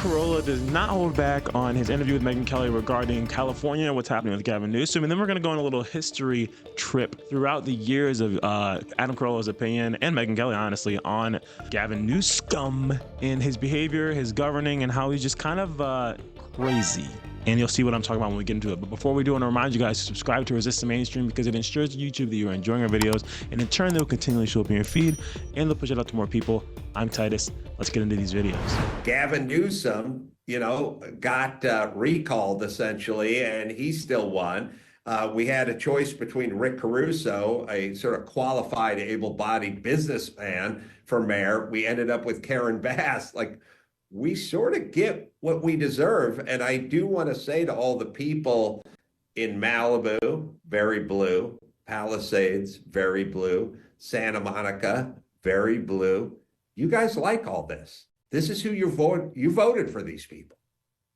Carolla does not hold back on his interview with Megyn Kelly regarding California, what's happening with Gavin Newsom, and then we're going to go on a little history trip throughout the years of Adam Carolla's opinion, and Megyn Kelly, honestly, on Gavin Newsom and his behavior, his governing, and how he's just kind of crazy. And you'll see what I'm talking about when we get into it. But before we do, I want to remind you guys to subscribe to Resist the Mainstream, because it ensures YouTube that you're enjoying our videos, and in turn, they'll continually show up in your feed, and they'll push it out to more people. I'm Titus. Let's get into these videos. Gavin Newsom, got recalled essentially, and he still won. We had a choice between Rick Caruso, a sort of qualified, able-bodied businessman, for mayor. We ended up with Karen Bass. We sort of get what we deserve. And I do want to say to all the people in Malibu, very blue, Palisades, very blue, Santa Monica, very blue. You guys like all this. This is who you voted for these people.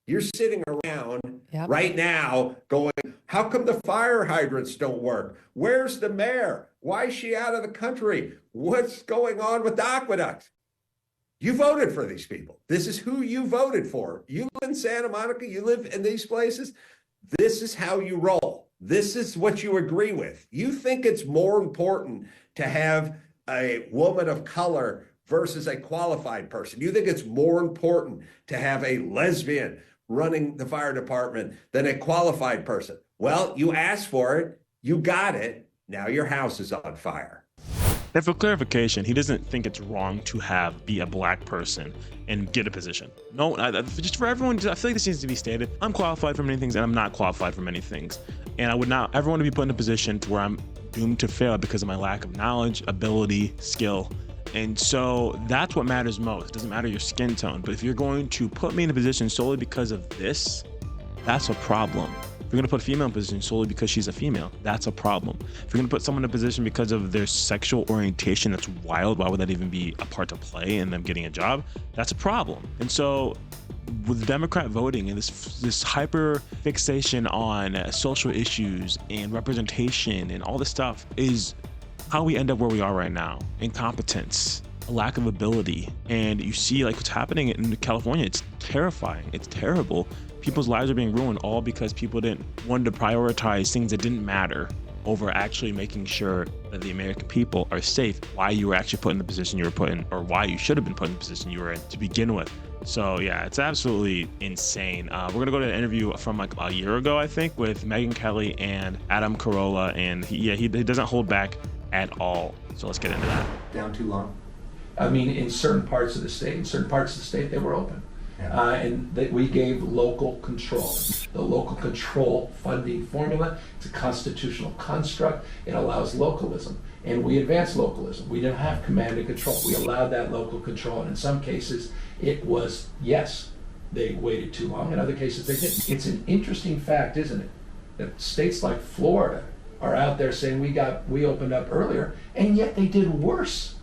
You're sitting around right now going, how come the fire hydrants don't work? Where's the mayor? Why is she out of the country? What's going on with the aqueducts? You voted for these people. This is who you voted for. You live in Santa Monica, you live in these places. This is how you roll. This is what you agree with. You think it's more important to have a woman of color versus a qualified person. You think it's more important to have a lesbian running the fire department than a qualified person. Well, you asked for it, you got it, now your house is on fire. And for clarification, he doesn't think it's wrong to be a black person and get a position. No, just for everyone, I feel like this needs to be stated. I'm qualified for many things, and I'm not qualified for many things. And I would not ever want to be put in a position to where I'm doomed to fail because of my lack of knowledge, ability, skill. And so that's what matters most. It doesn't matter your skin tone. But if you're going to put me in a position solely because of this, that's a problem. If you're going to put a female in a position solely because she's a female, that's a problem. If you're going to put someone in a position because of their sexual orientation, that's wild. Why would that even be a part to play in them getting a job? That's a problem. And so with Democrat voting and this hyper fixation on social issues and representation and all this stuff is how we end up where we are right now. Incompetence, a lack of ability. And you see what's happening in California. It's terrifying. It's terrible. People's lives are being ruined all because people wanted to prioritize things that didn't matter over actually making sure that the American people are safe, why you were actually put in the position you were put in, or why you should have been put in the position you were in to begin with. So yeah, it's absolutely insane. We're gonna go to an interview from a year ago, I think, with Megyn Kelly and Adam Carolla, and he doesn't hold back at all. So let's get into that. Down too long? I mean, in certain parts of the state, they were open. Yeah. And that we gave local control. The local control funding formula, it's a constitutional construct. It allows localism. And we advanced localism. We didn't have command and control. We allowed that local control. And in some cases, it was, yes, they waited too long. In other cases, they didn't. It's an interesting fact, isn't it? That states like Florida are out there saying we opened up earlier, and yet they did worse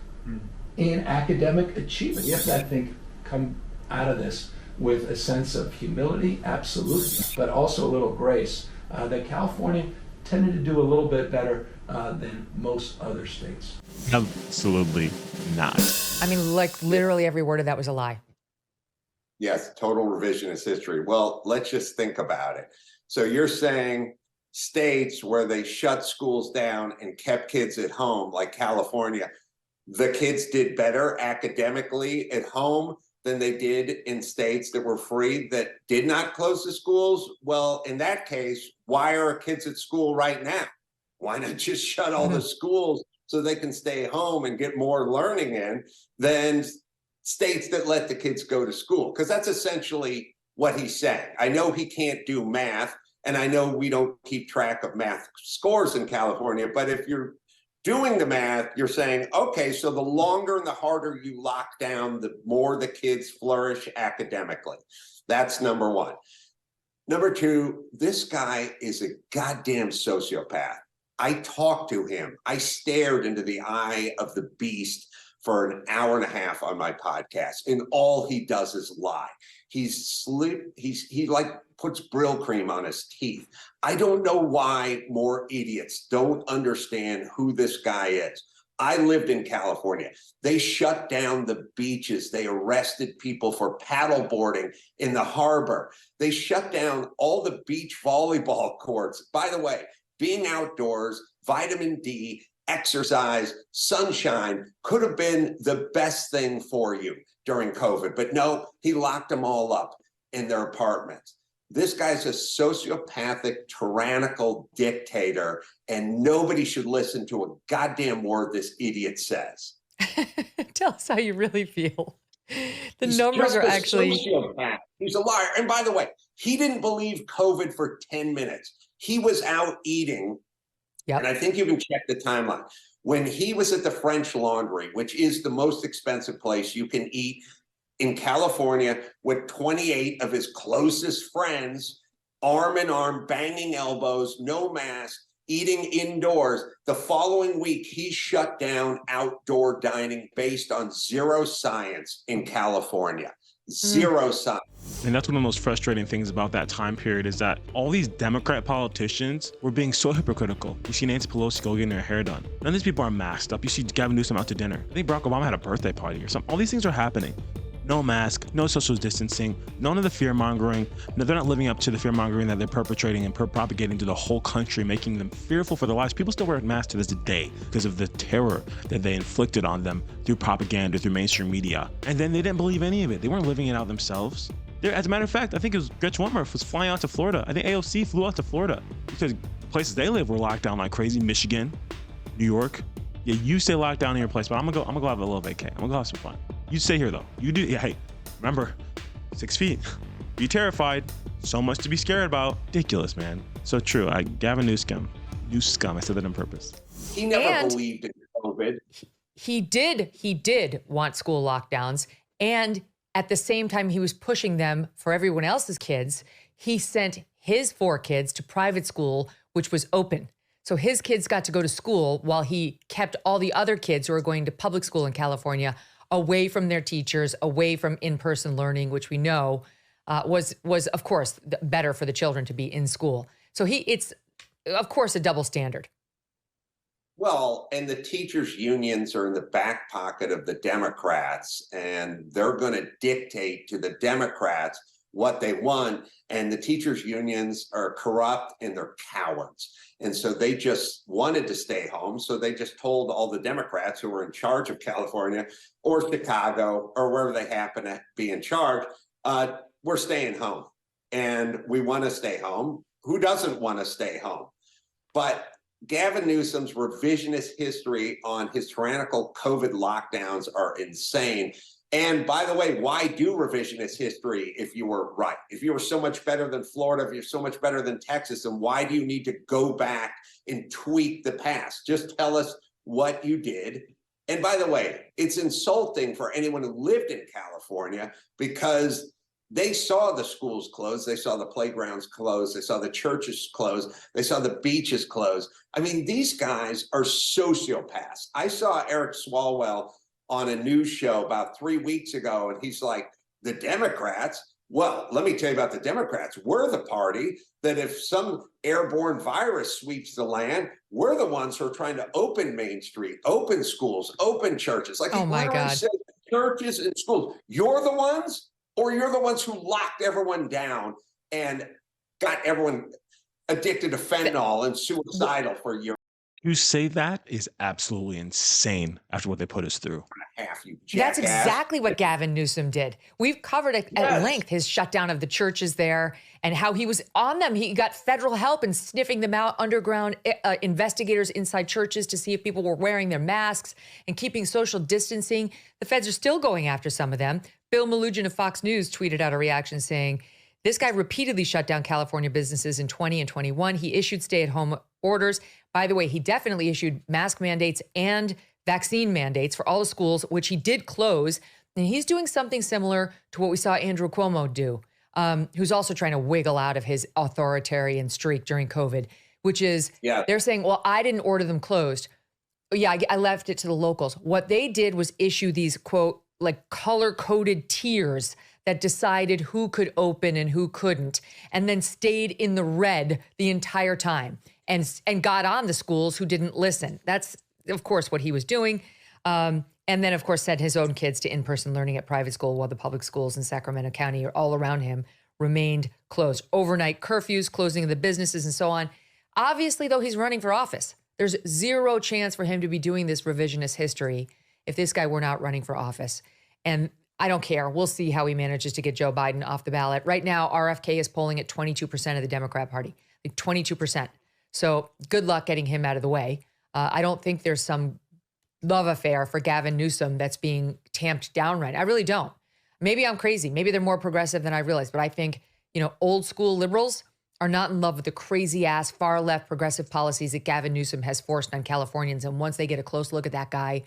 in academic achievement. You have to, I think, come out of this with a sense of humility, absolutely, but also a little grace, that California tended to do a little bit better than most other states. Absolutely not. I mean, literally every word of that was a lie. Yes, total revisionist history. Well, let's just think about it. So you're saying states where they shut schools down and kept kids at home, like California, the kids did better academically at home than they did in states that were free, that did not close the schools? Well, in that case, why are kids at school right now? Why not just shut all the schools so they can stay home and get more learning in than states that let the kids go to school? Because that's essentially what he's saying. I know he can't do math, and I know we don't keep track of math scores in California, but if you're doing the math, you're saying, okay, so the longer and the harder you lock down, the more the kids flourish academically. That's number one. Number two, this guy is a goddamn sociopath. I talked to him. I stared into the eye of the beast for an hour and a half on my podcast, and all he does is lie. He puts Brill cream on his teeth. I don't know why more idiots don't understand who this guy is. I lived in California. They shut down the beaches. They arrested people for paddleboarding in the harbor. They shut down all the beach volleyball courts. By the way, being outdoors, vitamin D, exercise, sunshine could have been the best thing for you during COVID. But no, he locked them all up in their apartments. This guy's a sociopathic, tyrannical dictator, and nobody should listen to a goddamn word this idiot says. Tell us how you really feel. The He's numbers just are a actually... sociopath. He's a liar. And by the way, he didn't believe COVID for 10 minutes. He was out eating, and I think you can check the timeline. When he was at the French Laundry, which is the most expensive place you can eat in California, with 28 of his closest friends, arm in arm, banging elbows, no mask, eating indoors. The following week, he shut down outdoor dining based on zero science in California. Zero science. And that's one of the most frustrating things about that time period is that all these Democrat politicians were being so hypocritical. You see Nancy Pelosi go getting her hair done. None of these people are masked up. You see Gavin Newsom out to dinner. I think Barack Obama had a birthday party or something. All these things are happening. No mask, no social distancing, none of the fear mongering. No, they're not living up to the fear mongering that they're perpetrating and propagating to the whole country, making them fearful for their lives. People still wear masks to this day because of the terror that they inflicted on them through propaganda, through mainstream media. And then they didn't believe any of it. They weren't living it out themselves. As a matter of fact, I think it was Gretchen Whitmer was flying out to Florida. I think AOC flew out to Florida because places they live were locked down like crazy. Michigan, New York. Yeah, you stay locked down in your place, but I'm gonna go have a little vacay. I'm gonna go have some fun. You stay here though. You do. Yeah, hey, remember, 6 feet. Be terrified. So much to be scared about. Ridiculous, man. So true. Gavin Newsom. I said that on purpose. He never believed in COVID. He did want school lockdowns, and at the same time he was pushing them for everyone else's kids. He sent his 4 kids to private school, which was open. So his kids got to go to school while he kept all the other kids who are going to public school in California away from their teachers, away from in-person learning, which we know was of course better for the children to be in school. So it's of course a double standard. Well, and the teachers' unions are in the back pocket of the Democrats, and they're going to dictate to the Democrats what they want. And the teachers' unions are corrupt and they're cowards. And so they just wanted to stay home. So they just told all the Democrats who were in charge of California or Chicago or wherever they happen to be in charge, we're staying home and we want to stay home. Who doesn't want to stay home? But Gavin Newsom's revisionist history on his tyrannical COVID lockdowns are insane. And by the way, why do revisionist history if you were right? If you were so much better than Florida, if you're so much better than Texas, then why do you need to go back and tweak the past? Just tell us what you did. And by the way, it's insulting for anyone who lived in California because they saw the schools closed, they saw the playgrounds closed, they saw the churches closed, they saw the beaches closed. I mean, these guys are sociopaths. I saw Eric Swalwell on a news show about 3 weeks ago, and he's like, the Democrats, well, let me tell you about the Democrats. We're the party that if some airborne virus sweeps the land, we're the ones who are trying to open Main Street, open schools, open churches. Like, oh my God, said, churches and schools. You're the ones, or you're the ones who locked everyone down and got everyone addicted to fentanyl and suicidal for a year. You say that is absolutely insane after what they put us through. That's exactly what Gavin Newsom did. We've covered it at length, his shutdown of the churches there and how he was on them. He got federal help in sniffing them out, underground investigators inside churches to see if people were wearing their masks and keeping social distancing. The feds are still going after some of them. Bill Malugin of Fox News tweeted out a reaction saying, this guy repeatedly shut down California businesses in 20 and 21. He issued stay-at-home orders. By the way, he definitely issued mask mandates and vaccine mandates for all the schools, which he did close. And he's doing something similar to what we saw Andrew Cuomo do, who's also trying to wiggle out of his authoritarian streak during COVID, which is they're saying, well, I didn't order them closed. Yeah, I left it to the locals. What they did was issue these, quote, like color-coded tiers that decided who could open and who couldn't, and then stayed in the red the entire time and got on the schools who didn't listen. That's of course, what he was doing. And then, of course, sent his own kids to in-person learning at private school while the public schools in Sacramento County or all around him remained closed. Overnight curfews, closing of the businesses and so on. Obviously, though, he's running for office. There's zero chance for him to be doing this revisionist history if this guy were not running for office. And I don't care. We'll see how he manages to get Joe Biden off the ballot. Right now, RFK is polling at 22% of the Democrat Party, like 22%. So good luck getting him out of the way. I don't think there's some love affair for Gavin Newsom that's being tamped down right now. I really don't. Maybe I'm crazy. Maybe they're more progressive than I realize. But I think, old school liberals are not in love with the crazy ass far left progressive policies that Gavin Newsom has forced on Californians. And once they get a close look at that guy,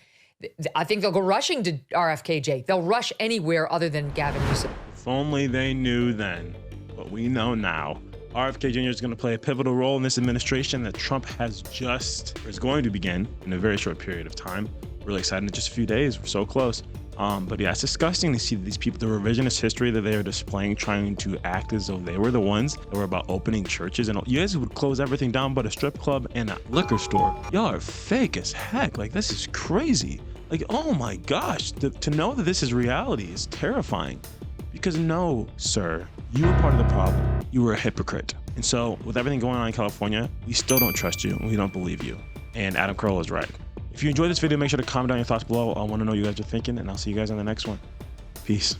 I think they'll go rushing to RFK, Jake. They'll rush anywhere other than Gavin Newsom. If only they knew then what we know now. RFK Jr. is going to play a pivotal role in this administration that Trump is going to begin in a very short period of time. Really excited in just a few days. We're so close. But yeah, it's disgusting to see these people, the revisionist history that they are displaying, trying to act as though they were the ones that were about opening churches. And you guys would close everything down but a strip club and a liquor store. Y'all are fake as heck. Like, this is crazy. Like, oh my gosh, to know that this is reality is terrifying. Because no, sir, you were part of the problem. You were a hypocrite. And so with everything going on in California, we still don't trust you and we don't believe you. And Adam Carolla is right. If you enjoyed this video, make sure to comment down your thoughts below. I want to know what you guys are thinking, and I'll see you guys on the next one. Peace.